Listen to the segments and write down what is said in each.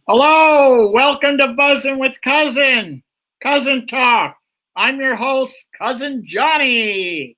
Hello, welcome to Buzzing with Cousin Talk. I'm your host, Cousin Johnny.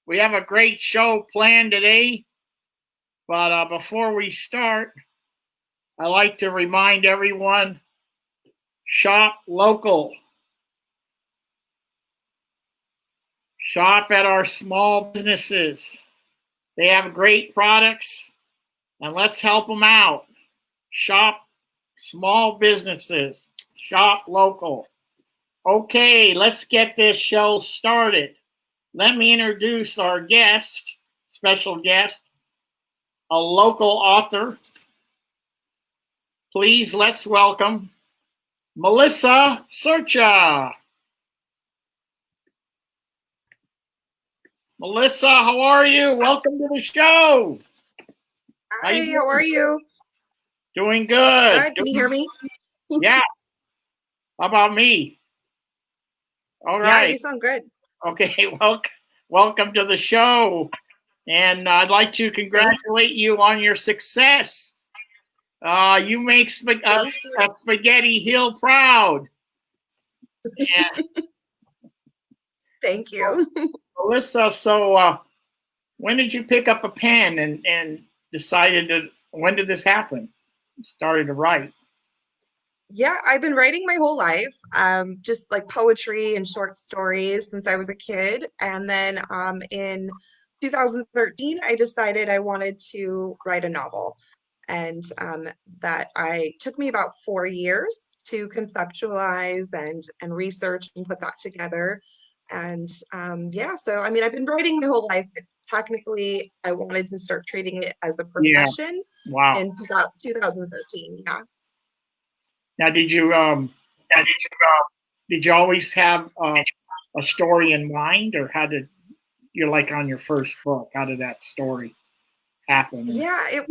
We have a great show planned today, but before we start, I like to remind everyone, shop local. Shop at our small businesses. They have great products, and let's help them out. Shop small businesses. Shop local. Okay, let's get this show started. Let me introduce our guest, special guest, a local author. Please let's welcome Melissa Sercia. Melissa, how are you? Welcome to the show. Hi, how are you? Doing good. Good. Can you hear me? Yeah. How about me? All right. Yeah, you sound good. Okay, welcome to the show. And I'd like to congratulate you on your success. You make Spaghetti Hill proud. Thank you. Melissa, so when did you pick up a pen and decided to, when did this happen? Started to write. Yeah, I've been writing my whole life, just like poetry and short stories since I was a kid. And then in 2013, I decided I wanted to write a novel. And that took me about 4 years to conceptualize and research and put that together. And yeah, so I mean, I've been writing my whole life, but technically I wanted to start treating it as a profession. Wow. In 2013. Yeah. Now, did you always have a story in mind, or how did you, like, on your first book? How did that story happen? Yeah,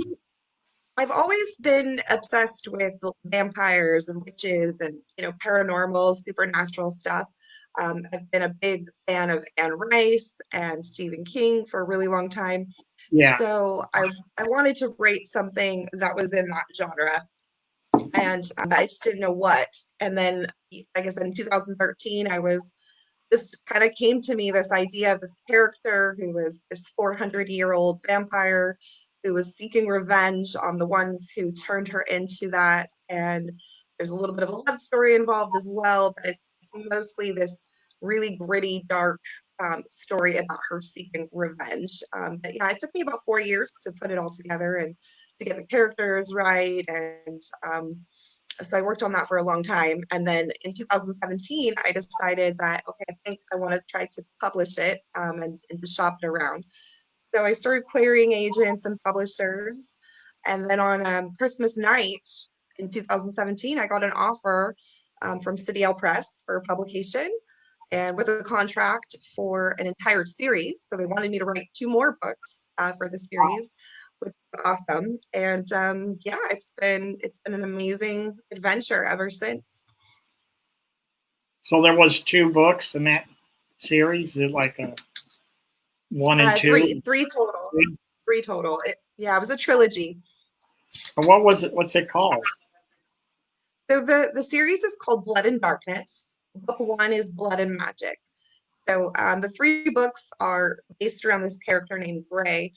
I've always been obsessed with vampires and witches and paranormal, supernatural stuff. I've been a big fan of Anne Rice and Stephen King for a really long time. Yeah. So I wanted to write something that was in that genre. And I just didn't know what. And then I guess in 2013, this kind of came to me, this idea of this character who was this 400-year-old vampire who was seeking revenge on the ones who turned her into that. And there's a little bit of a love story involved as well, but it's mostly this really gritty, dark story about her seeking revenge. But yeah, it took me about 4 years to put it all together and to get the characters right. And so I worked on that for a long time. And then in 2017, I decided that, okay, I think I want to try to publish it and to shop it around. So I started querying agents and publishers. And then on Christmas night in 2017, I got an offer from City L Press for publication and with a contract for an entire series. So they wanted me to write 2 more books for the series, which is awesome. And yeah, it's been an amazing adventure ever since. So there was 2 books in that series. Is it like a 1 and 2? Three total. 3 total. It was a trilogy. And what was it? What's it called? So the series is called Blood and Darkness. Book 1 is Blood and Magic. So the 3 books are based around this character named Gray,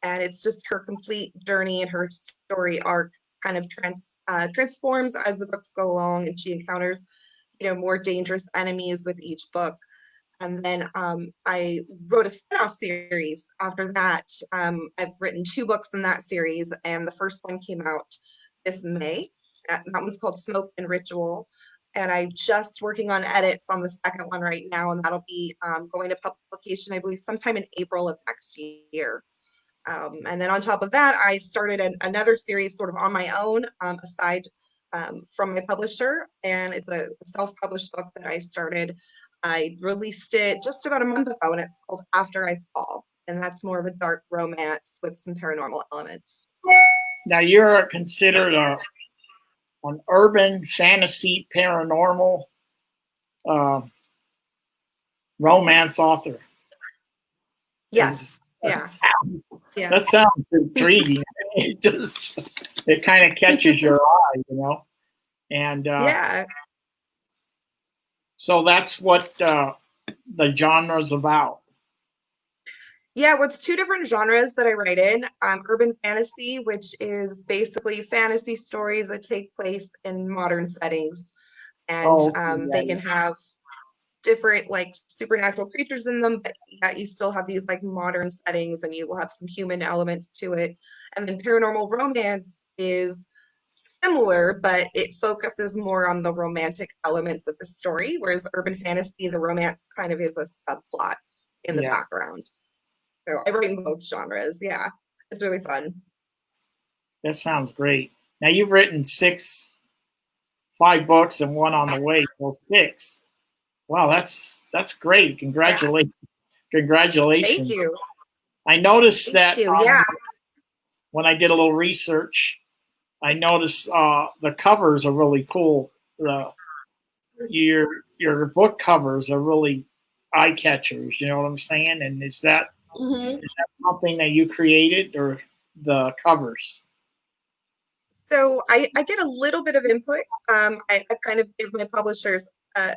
and it's just her complete journey and her story arc kind of transforms as the books go along, and she encounters more dangerous enemies with each book. And then I wrote a spin-off series after that. I've written 2 books in that series, and the first one came out this May. That one's called Smoke and Ritual. And I'm just working on edits on the second one right now, and that'll be going to publication, I believe, sometime in April of next year. And then on top of that, I started another series sort of on my own, aside from my publisher, and it's a self-published book that I started. I released it just about a month ago, and it's called After I Fall, and that's more of a dark romance with some paranormal elements. Now, you're considered an urban fantasy paranormal romance author. Yes. Yeah. Yeah. That sounds intriguing. It kind of catches your eye, and Yeah. so that's what the genre's about. Yeah, well, it's two different genres that I write in. Urban fantasy, which is basically fantasy stories that take place in modern settings, and Oh, okay, they yeah, can have different like supernatural creatures in them, but yet you still have these like modern settings, and you will have some human elements to it. And then paranormal romance is similar, but it focuses more on the romantic elements of the story, whereas urban fantasy, the romance kind of is a subplot in the yeah. background. So I write in both genres. Yeah, it's really fun. That sounds great. Now you've written 5 books and one on the way, so 6. Wow, that's great. Yeah, thank Congratulations. you. I noticed Thank that you. Yeah. when I did a little research, I noticed the covers are really cool. The your book covers are really eye catchers. You know what I'm saying? And Mhm. is that something that you created or the covers? So I get a little bit of input. I kind of give my publishers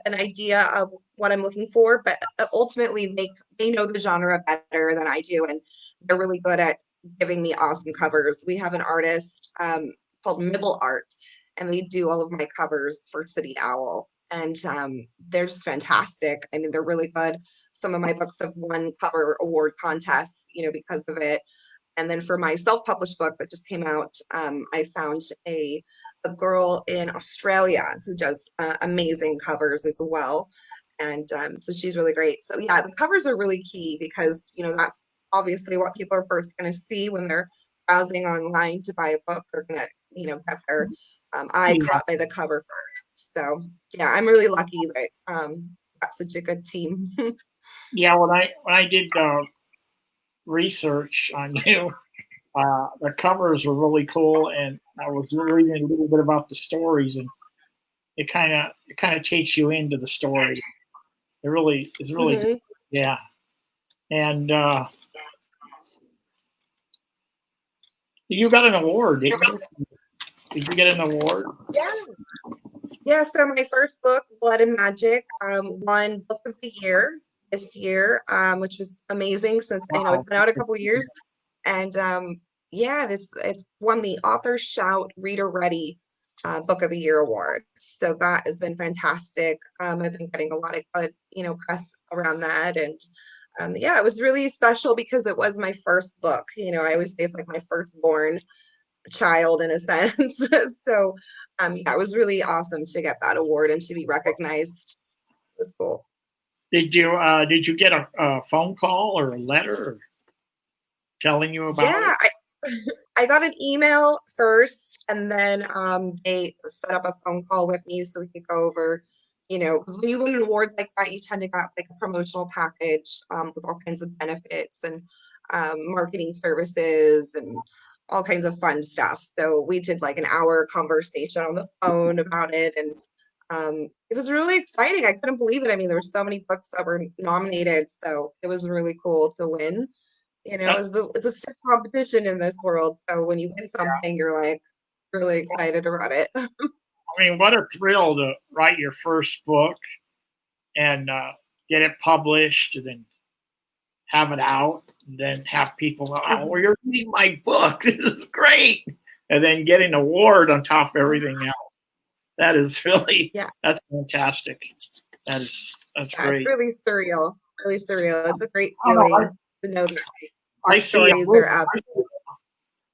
an idea of what I'm looking for, but ultimately they know the genre better than I do, and they're really good at giving me awesome covers. We have an artist called Mibble Art, and they do all of my covers for City Owl, and they're just fantastic. I mean, they're really good. Some of my books have won cover award contests, because of it. And then for my self-published book that just came out, I found a girl in Australia who does amazing covers as well, and so she's really great. So yeah, the covers are really key because that's obviously what people are first going to see when they're browsing online to buy a book. They're going to get their eye Yeah, caught by the cover first. So yeah, I'm really lucky that got such a good team. yeah. When I did research on you, the covers were really cool, and I was reading a little bit about the stories, and it kind of takes you into the story. It really is really good. Hmm. Yeah. And you got an award, didn't you? Did you get an award? Yeah. Yeah, so my first book, Blood and Magic, won Book of the Year this year, which was amazing since it's Wow. been out a couple years. And yeah, it's won the Author Shout Reader Ready Book of the Year award. So that has been fantastic. I've been getting a lot of good, press around that. And yeah, it was really special because it was my first book. I always say it's like my firstborn child in a sense. So yeah, it was really awesome to get that award and to be recognized. It was cool. Did you get a phone call or a letter telling you about Yeah, it? I got an email first, and then they set up a phone call with me so we could go over, because when you win an award like that, you tend to get like a promotional package with all kinds of benefits and marketing services and all kinds of fun stuff. So we did like an hour conversation on the phone about it, and it was really exciting. I couldn't believe it. I mean, there were so many books that were nominated, so it was really cool to win. That, It's a stiff competition in this world. So when you win something, you're like really excited about it. I mean, what a thrill to write your first book and get it published, and then have it out, and then have people go, "Oh, well, you're reading my book. This is great," and then get an award on top of everything else. That is really Yeah, that's fantastic. That's yeah, it's great. really surreal. It's a great I don't know. feeling to know that your I see a stories are movie, out.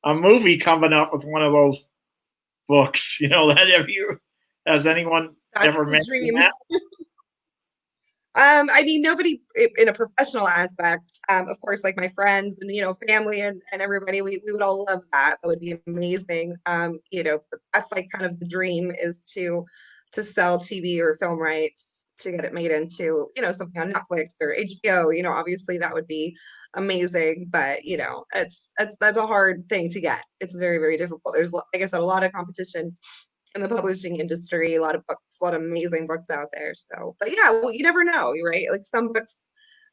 a movie coming up with one of those books. That has anyone That's ever the mentioned dream. that? I mean, nobody in a professional aspect, of course, like my friends and family and everybody, we would all love that. That would be amazing. But that's like kind of the dream is to sell TV or film rights to get it made into something on Netflix or HBO. Obviously that would be amazing, but that's a hard thing to get. It's very, very difficult. There's, like I said, a lot of competition in the publishing industry, a lot of books, a lot of amazing books out there. So, but yeah, well, you never know, right? Like some books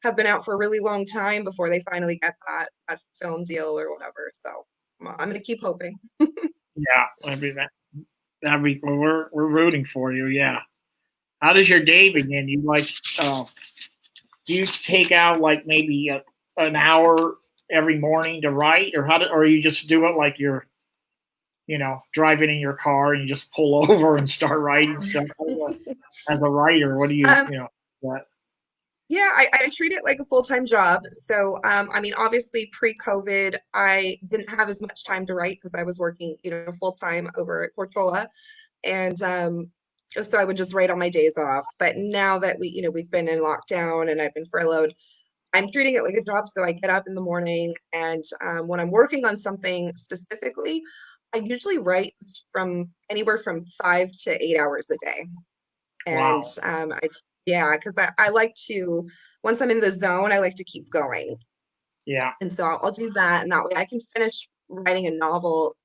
have been out for a really long time before they finally get that film deal or whatever. So I'm gonna keep hoping. Yeah, well, we're rooting for you. Yeah. How does your day begin? You like do you take out like maybe an hour every morning to write, or you just do it like you're driving in your car and you just pull over and start writing stuff as a writer? What do you Um, you know what? Yeah, I treat it like a full-time job. So, I mean, obviously pre-COVID, I didn't have as much time to write because I was working, full-time over at Portola. And so I would just write on my days off. But now that we've been in lockdown and I've been furloughed, I'm treating it like a job. So I get up in the morning and when I'm working on something specifically, I usually write from anywhere from 5 to 8 hours a day. And Wow. yeah, because I like to, once I'm in the zone, I like to keep going. Yeah. And so I'll do that. And that way I can finish writing a novel,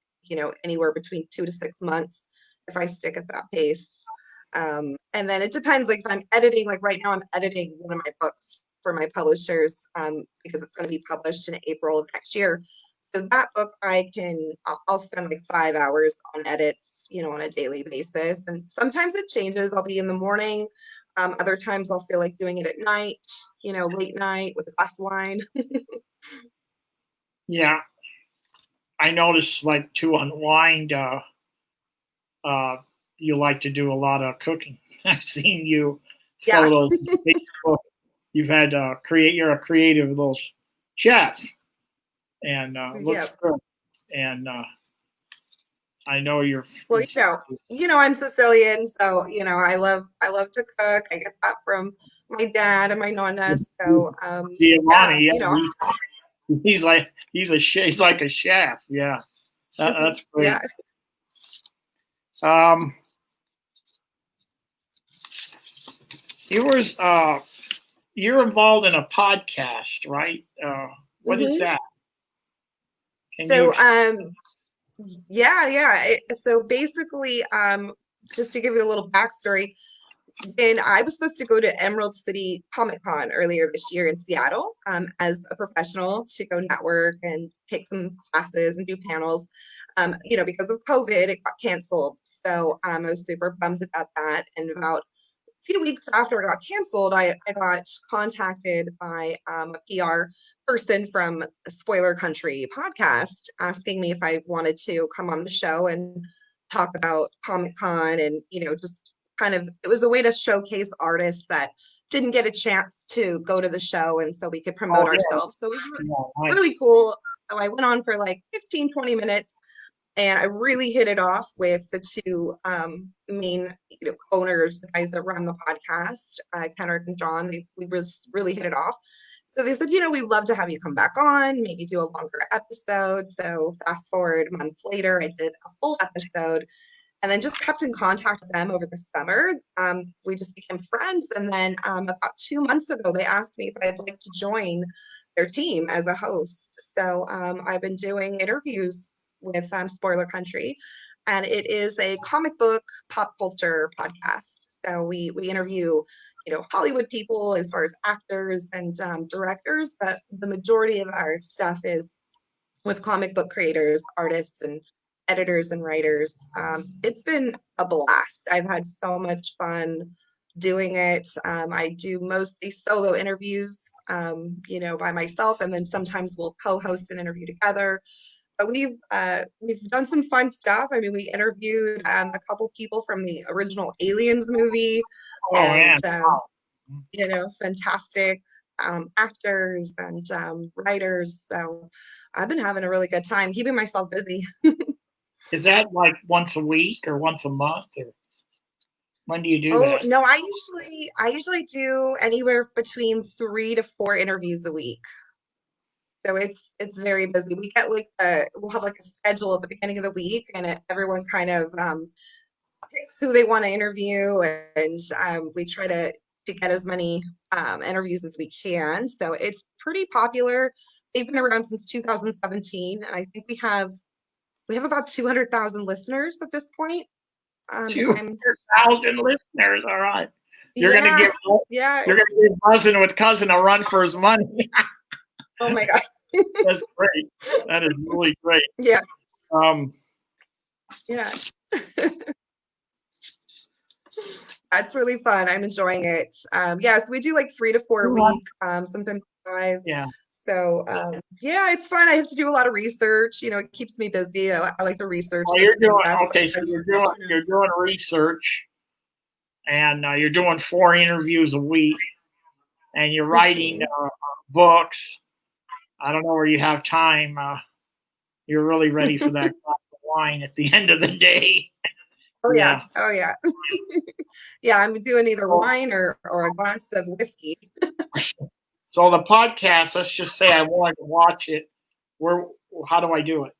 anywhere between 2 to 6 months if I stick at that pace. And then it depends, like if I'm editing, like right now I'm editing one of my books for my publishers because it's going to be published in April of next year. So that book I'll spend like 5 hours on edits, on a daily basis. And sometimes it changes. I'll be in the morning. Other times I'll feel like doing it at night, late night with a glass of wine. Yeah. I noticed like to unwind. Uh, you like to do a lot of cooking. I've seen you Yeah. photos on Facebook. You've had create. You're a creative little chef, and Yeah. looks good. And I know you're. Well, I'm Sicilian, so I love to cook. I get that from my dad and my nonna. So yeah, Giovanni. Yeah, he's like a chef. Yeah, that's yeah. great. Um, you was you're involved in a podcast, right? What is hmm that? Can you? So yeah, yeah. So basically, just to give you a little backstory, when I was supposed to go to Emerald City Comic Con earlier this year in Seattle, as a professional to go network and take some classes and do panels. Because of COVID, it got canceled. So I was super bummed about that. And about a few weeks after it got canceled, I got contacted by a PR person from Spoiler Country podcast asking me if I wanted to come on the show and talk about Comic Con and, just kind of, it was a way to showcase artists that didn't get a chance to go to the show. And so we could promote Oh yeah, ourselves. So it was yeah, really nice. cool. So I went on for like 15, 20 minutes and I really hit it off with the two main owners, the guys that run the podcast, Kenrick and John. We really hit it off. So they said, we'd love to have you come back on, maybe do a longer episode. So fast forward a month later, I did a full episode and then just kept in contact with them over the summer. We just became friends. And then about 2 months ago, they asked me if I'd like to join their team as a host. So I've been doing interviews with Spoiler Country, and it is a comic book pop culture podcast. So we interview, Hollywood people as far as actors and directors, but the majority of our stuff is with comic book creators, artists, and editors and writers. It's been a blast. I've had so much fun doing it. I do mostly solo interviews, by myself, and then sometimes we'll co-host an interview together. But we've done some fun stuff. I mean, we interviewed a couple people from the original Aliens movie, Oh and man, wow. fantastic actors and writers. So I've been having a really good time keeping myself busy. Is that like once a week or once a month, or when do you do Oh that? no, I usually do anywhere between 3 to 4 interviews a week. So it's very busy. We'll have like a schedule at the beginning of the week, and everyone kind of picks who they want to interview, and we try to get as many interviews as we can. So it's pretty popular. They've been around since 2017, and I think we have about 200,000 listeners at this point. If Two I'm hundred thousand listeners. All right. You're gonna Yeah, give yeah. you're gonna give Buzzing with Cousin a run for his money. Oh my God. That's great. That is really great. Yeah, Um, yeah. That's really fun. I'm enjoying it. Yeah, so we do like 3 to 4 a week, sometimes 5. yeah. So yeah, it's fun. I have to do a lot of research. It keeps me busy. I like to research Well, the you're doing best. okay. So you're doing research, and you're doing 4 interviews a week, and you're writing books. I don't know where you have time. You're really ready for that glass of wine at the end of the day. Oh yeah. Yeah. Oh yeah. Yeah, I'm doing either So, wine or a glass of whiskey. so the podcast. Let's just say I wanted to watch it. Where? How do I do it?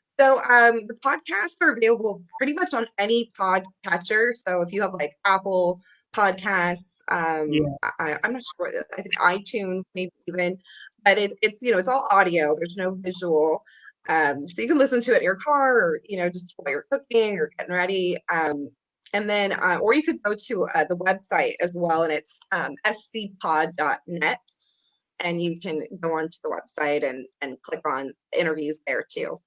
So the podcasts are available pretty much on any podcatcher. So if you have like Apple Podcasts, Yeah. I'm not sure. I think iTunes, maybe even, but it's it's all audio. There's no visual. So you can listen to it in your car, or just while you're cooking or getting ready. And then, or you could go to the website as well, and it's scpod.net, and you can go onto the website and click on interviews there too.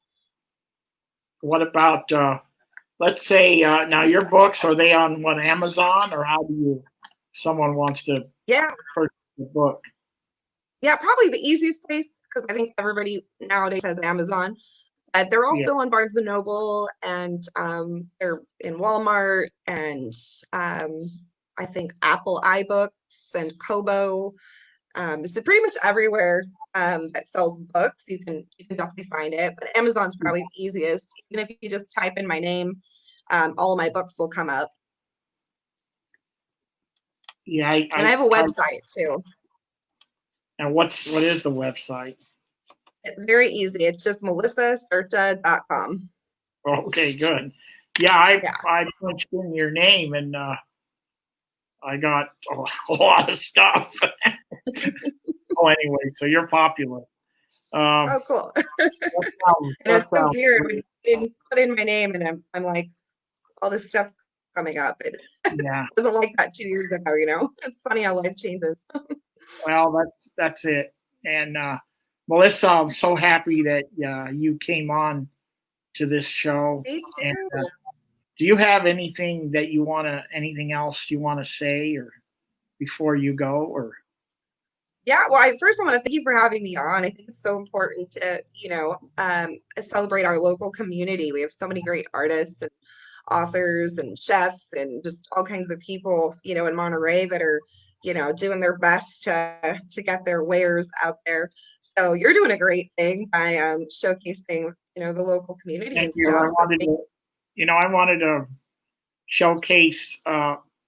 What about? Let's say now your books, are they on Amazon, or how do you? Someone wants to Yeah, purchase the book. yeah, probably the easiest place because I think everybody nowadays has Amazon. They're Yeah. also on Barnes and Noble, and they're in Walmart, and um, I think Apple iBooks and Kobo. So pretty much everywhere that sells books, you can definitely find it. But Amazon's probably the easiest. Even if you just type in my name, all of my books will come up. Yeah. And I have a website too. And what is the website? It's very easy. It's just melissasercia.com. Okay, good. Yeah, I Yeah. I punched in your name and I got a lot of stuff. Oh, anyway, so you're popular. Um, Oh, cool. And that it's so sounds weird when great. you put in my name and I'm like, all this stuff's coming up. It Yeah. wasn't like that 2 years ago, It's funny how life changes. Well, that's it. And Melissa, I'm so happy that you came on to this show. Me And too. do you have anything else you want to say, or before you go, or? Yeah, well, first I want to thank you for having me on. I think it's so important to, celebrate our local community. We have so many great artists and authors and chefs and just all kinds of people, in Monterey that are, doing their best to get their wares out there. So you're doing a great thing by showcasing, the local community Thank and you. stuff. So I wanted to showcase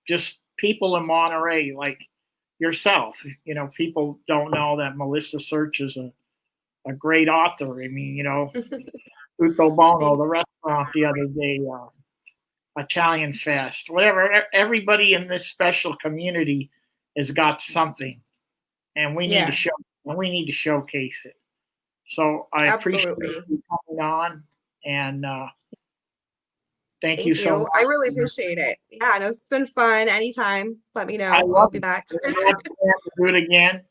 just people in Monterey like yourself. People don't know that Melissa Sercia is a great author. I mean, Tutto Bono, thank the restaurant the other day, Italian Fest, whatever. Everybody in this special community has got something, and yeah, we need to showcase it. So I appreciate absolutely. you coming on, and thank you Thank so you. I really much. appreciate it. Yeah, no, it's been fun. Anytime, let me I know. I'll love be it. back. I want to do it again.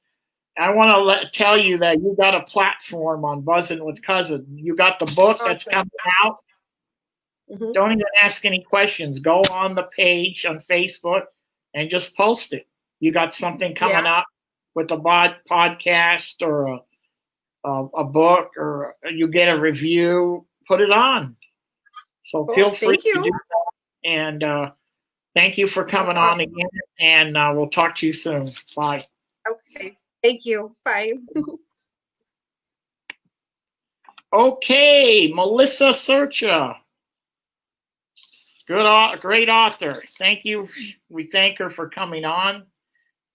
I want to tell you that you got a platform on Buzzing with Cousin. You got the book that's Awesome. coming out. Mhm. Don't even ask any questions. Go on the page on Facebook and just post it. You got something coming Yeah. up with a podcast or a book, or you get a review, put it on. So Cool. feel free Thank to do you. that. And thank you for That's coming on awesome. again. And we'll talk to you soon. Bye. Okay. Thank you. Bye. Okay, Melissa Sercia. Great author. Thank you. We thank her for coming on.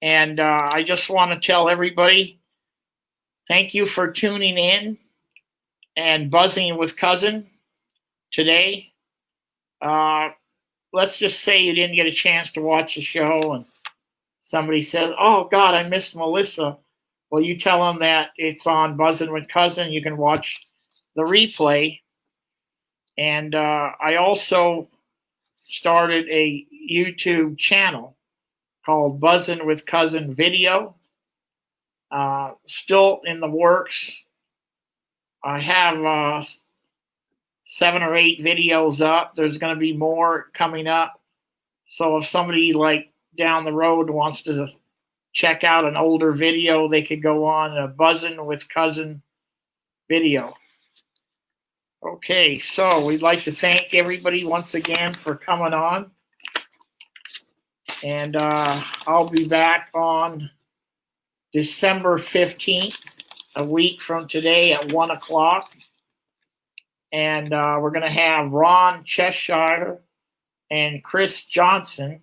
And I just want to tell everybody, thank you for tuning in and buzzing with Cousin today. Let's just say you didn't get a chance to watch the show and somebody says, oh, God, I missed Melissa. Well, you tell them that it's on Buzzing with Cousin. You can watch the replay. And I also started a YouTube channel. called Buzzin' with Cousin video. Still in the works. I have 7 or 8 videos up. There's going to be more coming up. So if somebody like down the road wants to check out an older video, they could go on a Buzzin' with Cousin video. Okay, so we'd like to thank everybody once again for coming on. And I'll be back on December 15th, a week from today at 1 o'clock. And we're going to have Ron Cheshire and Chris Johnson.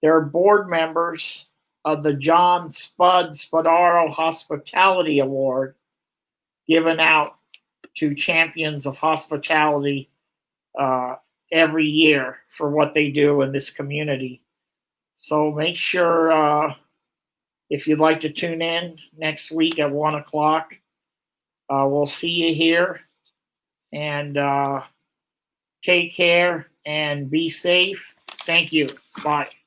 They're board members of the John Spud Spadaro Hospitality Award, given out to champions of hospitality every year for what they do in this community. So make sure if you'd like to tune in next week at 1 o'clock, we'll see you here. And take care and be safe. Thank you. Bye.